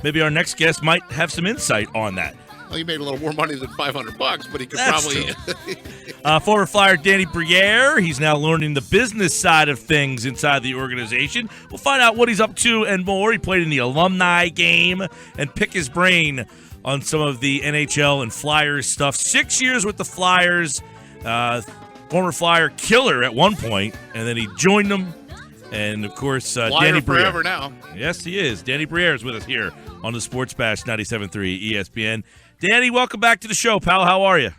Maybe our next guest might have some insight on that. Well, he made a little more money than $500, but he could That's probably. Former Flyer Danny Briere, he's now learning the business side of things inside the organization. We'll find out what he's up to and more. He played in the Alumni Game and pick his brain on some of the NHL and Flyers stuff. 6 years with the Flyers, former Flyer killer at one point, and then he joined them. And, of course, Danny Briere. Forever now. Yes, he is. Danny Briere is with us here on the Sports Bash 97.3 ESPN. Danny, welcome back to the show, pal. How are you?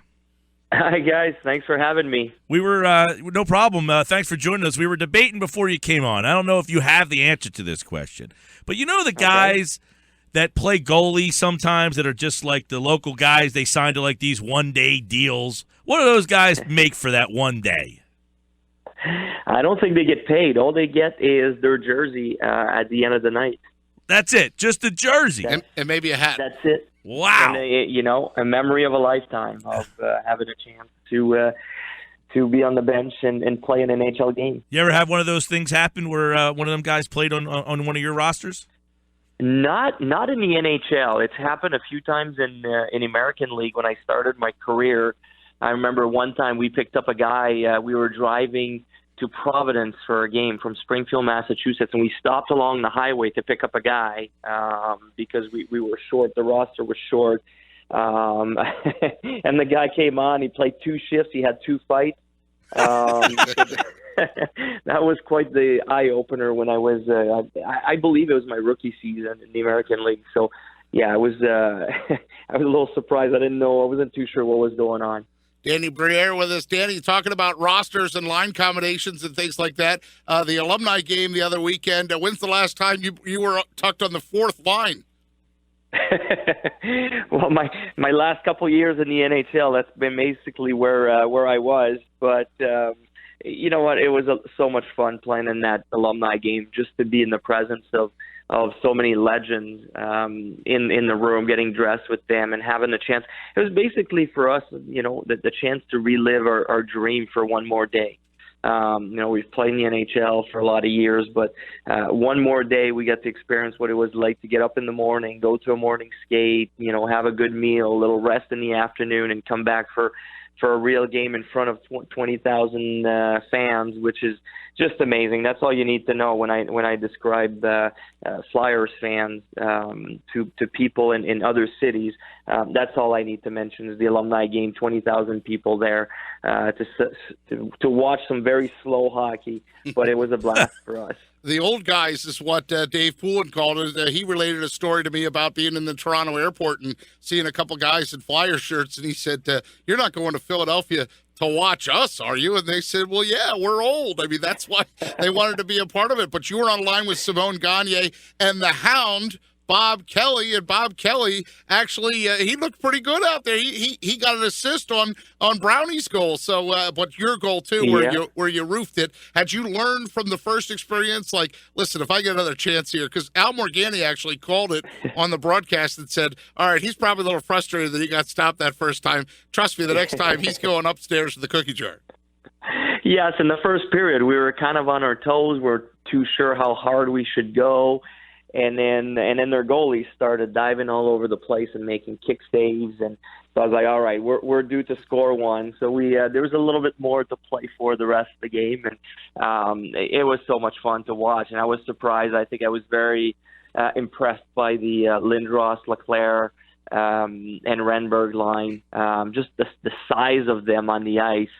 Hi, guys. Thanks for having me. We were, no problem. Thanks for joining us. We were debating before you came on. I don't know if you have the answer to this question. But you know the guys that play goalie sometimes that are just like the local guys, they sign to like these one-day deals. What do those guys make for that one day? I don't think they get paid. All they get is their jersey at the end of the night. That's it. Just the jersey. And maybe a hat. That's it. Wow. And, a memory of a lifetime of having a chance to be on the bench and play an NHL game. You ever have one of those things happen where one of them guys played on one of your rosters? Not in the NHL. It's happened a few times in American League when I started my career. I remember one time we picked up a guy. We were driving to Providence for a game from Springfield, Massachusetts, and we stopped along the highway to pick up a guy because we were short. The roster was short. And the guy came on. He played 2 shifts. He had 2 fights. That was quite the eye-opener when I was I believe it was my rookie season in the American League. So, yeah, I was I was a little surprised. I didn't know. I wasn't too sure what was going on. Danny Briere with us. Danny, talking about rosters and line combinations and things like that. The Alumni Game the other weekend. When's the last time you were tucked on the 4th line? Well, my last couple years in the NHL, that's been basically where I was. But you know what? It was so much fun playing in that Alumni Game, just to be in the presence of so many legends in the room, getting dressed with them and having the chance. It was basically for us, the chance to relive our dream for one more day. We've played in the NHL for a lot of years, but one more day we got to experience what it was like to get up in the morning, go to a morning skate, have a good meal, a little rest in the afternoon, and come back for a real game in front of 20,000 fans, which is just amazing. That's all you need to know when I describe Flyers fans to people in other cities. That's all I need to mention is the Alumni Game, 20,000 people there to watch some very slow hockey, but it was a blast for us. The old guys is what Dave Poulin called it. He related a story to me about being in the Toronto airport and seeing a couple guys in Flyer shirts, and he said, "You're not going to Philadelphia to watch us, are you?" And they said, "Well, yeah, we're old." I mean, that's why they wanted to be a part of it. But you were on line with Simone Gagne and the Hound, Bob Kelly, and Bob Kelly actually he looked pretty good out there. He got an assist on Brownie's goal. So, but your goal too, where you roofed it. Had you learned from the first experience? Like, listen, if I get another chance here, because Al Morganti actually called it on the broadcast and said, "All right, he's probably a little frustrated that he got stopped that first time. Trust me, the next time he's going upstairs to the cookie jar." Yes, in the first period, we were kind of on our toes. We're too sure how hard we should go. And then their goalies started diving all over the place and making kick saves, and so I was like, all right, we're due to score one. So there was a little bit more to play for the rest of the game, and it was so much fun to watch. And I was surprised. I think I was very impressed by the Lindros, Leclerc, and Renberg line. Just the size of them on the ice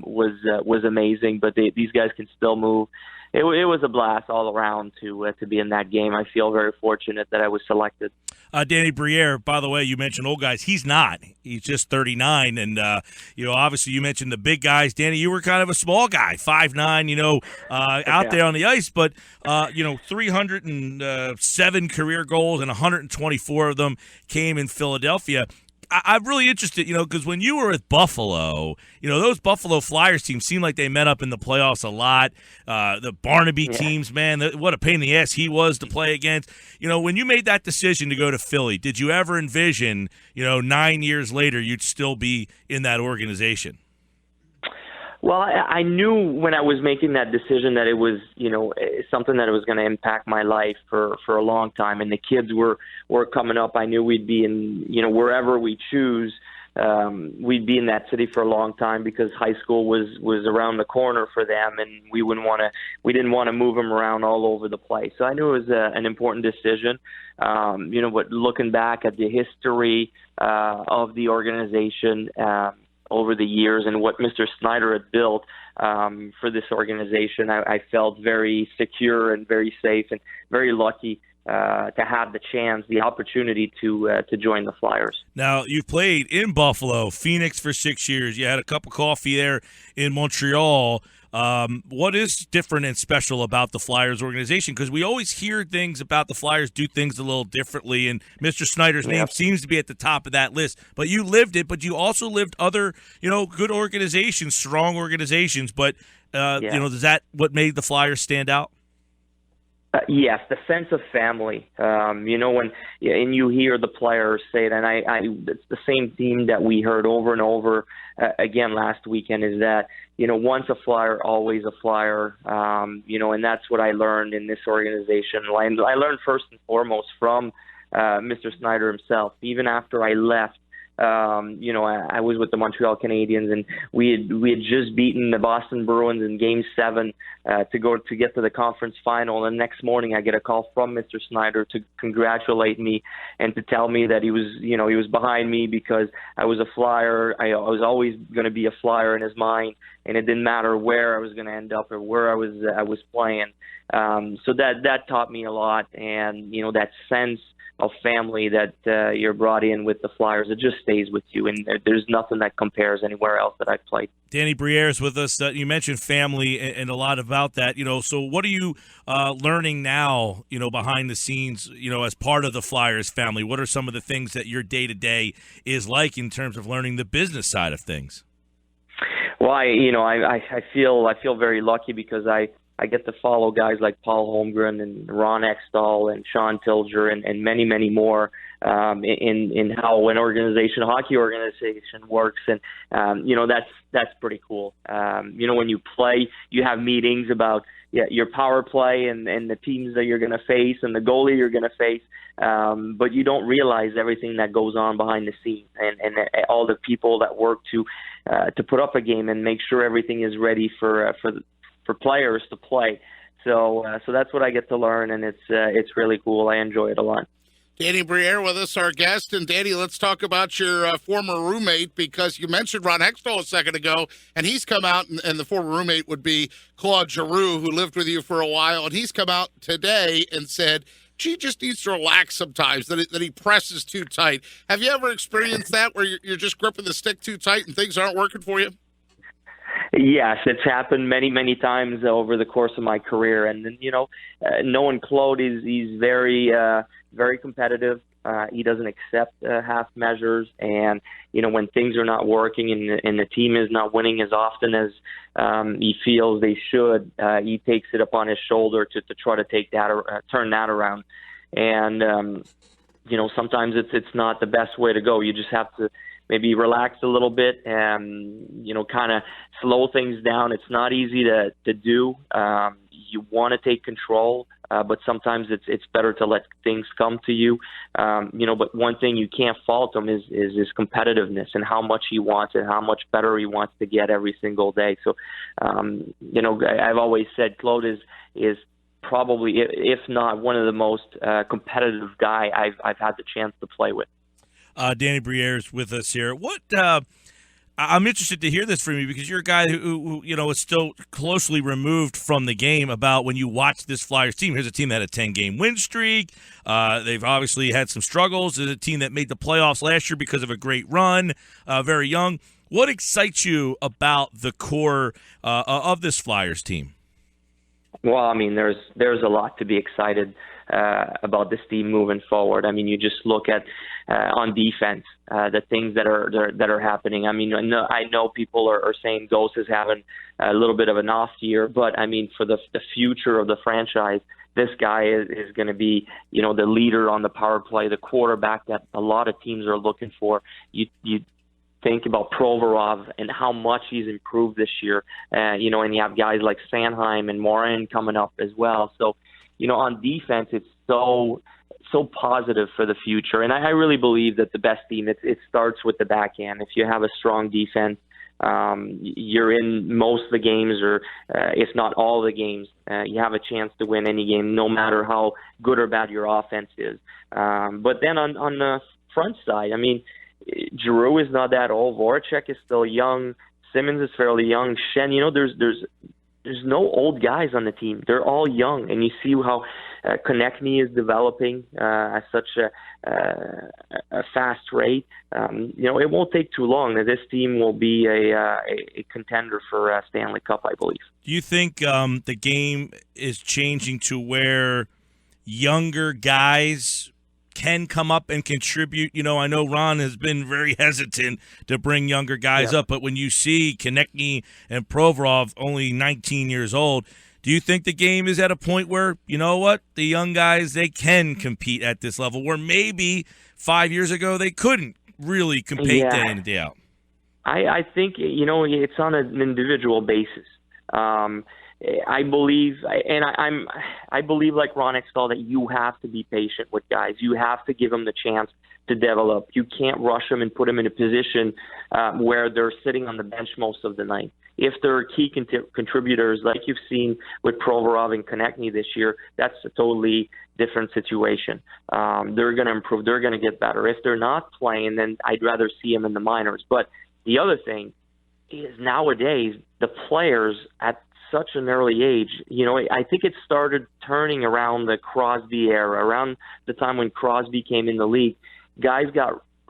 was amazing. But these guys can still move. It was a blast all around to be in that game. I feel very fortunate that I was selected. Danny Briere, by the way, you mentioned old guys. He's not. He's just 39. And, obviously you mentioned the big guys. Danny, you were kind of a small guy, 5'9", out there on the ice. But, 307 career goals and 124 of them came in Philadelphia. I'm really interested, because when you were with Buffalo, those Buffalo Flyers teams seemed like they met up in the playoffs a lot. The Barnaby teams, man, what a pain in the ass he was to play against. When you made that decision to go to Philly, did you ever envision, 9 years later, you'd still be in that organization? Well, I knew when I was making that decision that it was, something that was going to impact my life for a long time. And the kids were coming up. I knew we'd be in, wherever we choose, we'd be in that city for a long time because high school was around the corner for them, and we didn't want to move them around all over the place. So I knew it was an important decision. But looking back at the history of the organization over the years and what Mr. Snyder had built for this organization, I felt very secure and very safe and very lucky to have the opportunity to join the Flyers. Now, you've played in Buffalo, Phoenix for 6 years. You had a cup of coffee there in Montreal. What is different and special about the Flyers organization? Because we always hear things about the Flyers do things a little differently, and Mr. Snyder's name seems to be at the top of that list. But you lived it, but you also lived other, good organizations, strong organizations. But, is that what made the Flyers stand out? Yes, the sense of family. When you hear the players say it, and it's the same theme that we heard over and over again last weekend, is that once a Flyer, always a Flyer. And that's what I learned in this organization. I learned first and foremost from Mr. Snyder himself. Even after I left, I was with the Montreal Canadiens, and we had just beaten the Boston Bruins in Game 7 to get to the conference final. And the next morning, I get a call from Mr. Snyder to congratulate me and to tell me that he was behind me because I was a Flyer. I was always going to be a Flyer in his mind, and it didn't matter where I was going to end up or where I was playing. So that taught me a lot, and that sense of family that you're brought in with the Flyers, it just stays with you, and there's nothing that compares anywhere else that I've played. Danny Briere is with us. You mentioned family and a lot about that. So what are you learning now, behind the scenes, as part of the Flyers family? What are some of the things that your day-to-day is like in terms of learning the business side of things? Well, I feel very lucky because I get to follow guys like Paul Holmgren and Ron Extall and Sean Tilger and many, many more in how an hockey organization works. And, that's pretty cool. When you play, you have meetings about your power play and the teams that you're going to face and the goalie you're going to face. But you don't realize everything that goes on behind the scenes and all the people that work to put up a game and make sure everything is ready for players to play. So that's what I get to learn, and it's really cool. I enjoy it a lot. Danny Briere with us, our guest. And Danny, let's talk about your former roommate, because you mentioned Ron Hextall a second ago, and he's come out, and the former roommate would be Claude Giroux, who lived with you for a while, and he's come out today and said, she just needs to relax sometimes, that he presses too tight. Have you ever experienced that, where you're just gripping the stick too tight and things aren't working for you? Yes, it's happened many, many times over the course of my career. And then, knowing Claude, he's very, very competitive. He doesn't accept half measures. And, when things are not working and the team is not winning as often as he feels they should, he takes it upon his shoulder to try to turn that around. And, sometimes it's not the best way to go. You just have to maybe relax a little bit and, kind of slow things down. It's not easy to do. You want to take control, but sometimes it's better to let things come to you. But one thing you can't fault him is his competitiveness and how much he wants it, how much better he wants to get every single day. So, I've always said Claude is probably, if not one of the most competitive guy I've had the chance to play with. Danny Briere is with us here. What I'm interested to hear this from you, because you're a guy who is still closely removed from the game, about when you watch this Flyers team. Here's a team that had a 10-game win streak. They've obviously had some struggles. There's a team that made the playoffs last year because of a great run, very young. What excites you about the core of this Flyers team? Well, there's a lot to be excited about this team moving forward. You just look at on defense, the things that are happening. I know people are saying Ghost is having a little bit of an off year, but for the future of the franchise, this guy is going to be, the leader on the power play, the quarterback that a lot of teams are looking for. You think about Provorov and how much he's improved this year, and you have guys like Sanheim and Morin coming up as well. So, on defense, it's so positive for the future. And I really believe that the best team, it starts with the backhand. If you have a strong defense, you're in most of the games, or if not all the games, you have a chance to win any game, no matter how good or bad your offense is. But then on the front side, I mean, Giroux is not that old. Voracek is still young. Simmons is fairly young. Shen, there's no old guys on the team. They're all young, and you see how Konechny is developing at such a fast rate. It won't take too long that this team will be a contender for a Stanley Cup, I believe. Do you think the game is changing to where younger guys can come up and contribute? I know Ron has been very hesitant to bring younger guys up, but when you see Konechny and Provorov only 19 years old, do you think the game is at a point where, the young guys, they can compete at this level, where maybe 5 years ago they couldn't really compete day in and day out? I think, it's on an individual basis. I believe, I believe like Ron Extall, that you have to be patient with guys. You have to give them the chance to develop. You can't rush them and put them in a position where they're sitting on the bench most of the night. If they're key contributors, like you've seen with Provorov and Konechny this year, that's a totally different situation. They're going to improve. They're going to get better. If they're not playing, then I'd rather see them in the minors. But the other thing is, nowadays, the players at such an early age, I think it started turning around the Crosby era, around the time when Crosby came in the league. Guys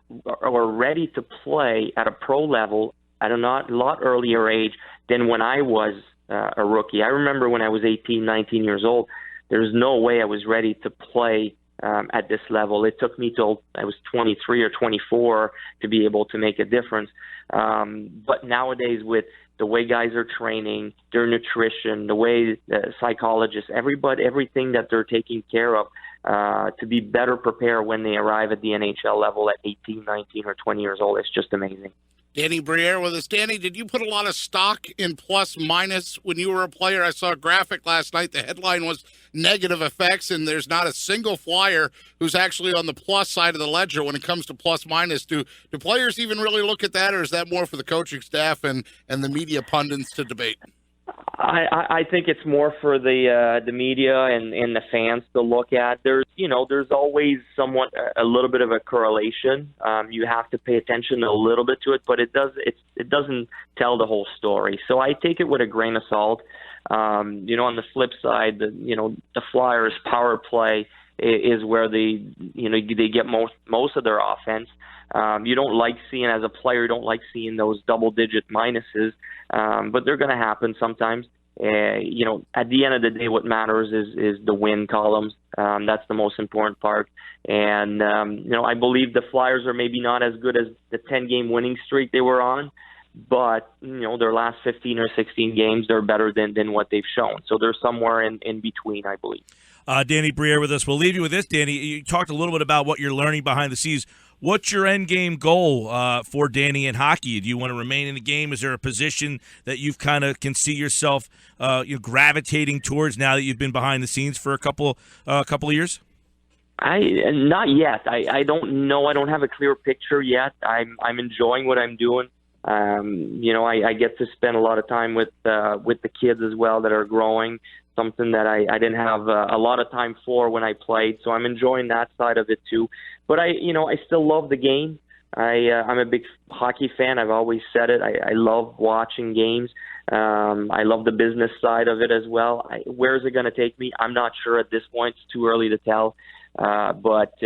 were ready to play at a pro level at a lot earlier age than when I was a rookie. I remember when I was 18, 19 years old, there's no way I was ready to play at this level. It took me till I was 23 or 24 to be able to make a difference. But nowadays, with the way guys are training, their nutrition, the way psychologists, everything that they're taking care of to be better prepared when they arrive at the NHL level at 18, 19, or 20 years old, it's just amazing. Danny Briere with us. Danny, did you put a lot of stock in plus minus when you were a player? I saw a graphic last night. The headline was negative effects, and there's not a single Flyer who's actually on the plus side of the ledger when it comes to plus minus. Do players even really look at that, or is that more for the coaching staff and the media pundits to debate? I think it's more for the media and the fans to look at. There's always somewhat a little bit of a correlation. You have to pay attention a little bit to it, but it doesn't tell the whole story. So I take it with a grain of salt. On the flip side, the Flyers' power play is where they get most of their offense. You don't like seeing, as a player, you don't like seeing those double-digit minuses, but they're going to happen sometimes. At the end of the day, what matters is the win columns. That's the most important part. And, I believe the Flyers are maybe not as good as the 10-game winning streak they were on, but, their last 15 or 16 games, they're better than what they've shown. So they're somewhere in between, I believe. Danny Briere with us. We'll leave you with this, Danny. You talked a little bit about what you're learning behind the scenes. What's your end game goal for Danny in hockey? Do you want to remain in the game? Is there a position that you've kind of can see yourself gravitating towards now that you've been behind the scenes for a couple of years? Not yet. I don't know. I don't have a clear picture yet. I'm enjoying what I'm doing. I get to spend a lot of time with the kids as well that are growing, something that I didn't have a lot of time for when I played. So I'm enjoying that side of it too. But I still love the game. I'm a big hockey fan. I've always said it. I love watching games. I love the business side of it as well. Where is it going to take me? I'm not sure at this point. It's too early to tell. But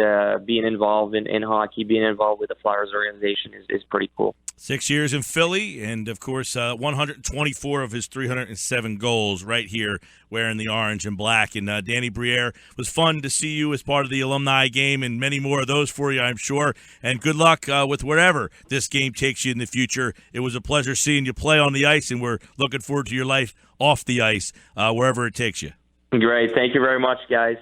being involved in hockey, being involved with the Flyers organization is pretty cool. 6 years in Philly, and, of course, 124 of his 307 goals right here wearing the orange and black. And Danny Briere, was fun to see you as part of the alumni game, and many more of those for you, I'm sure. And good luck with wherever this game takes you in the future. It was a pleasure seeing you play on the ice, and we're looking forward to your life off the ice, wherever it takes you. Great. Thank you very much, guys.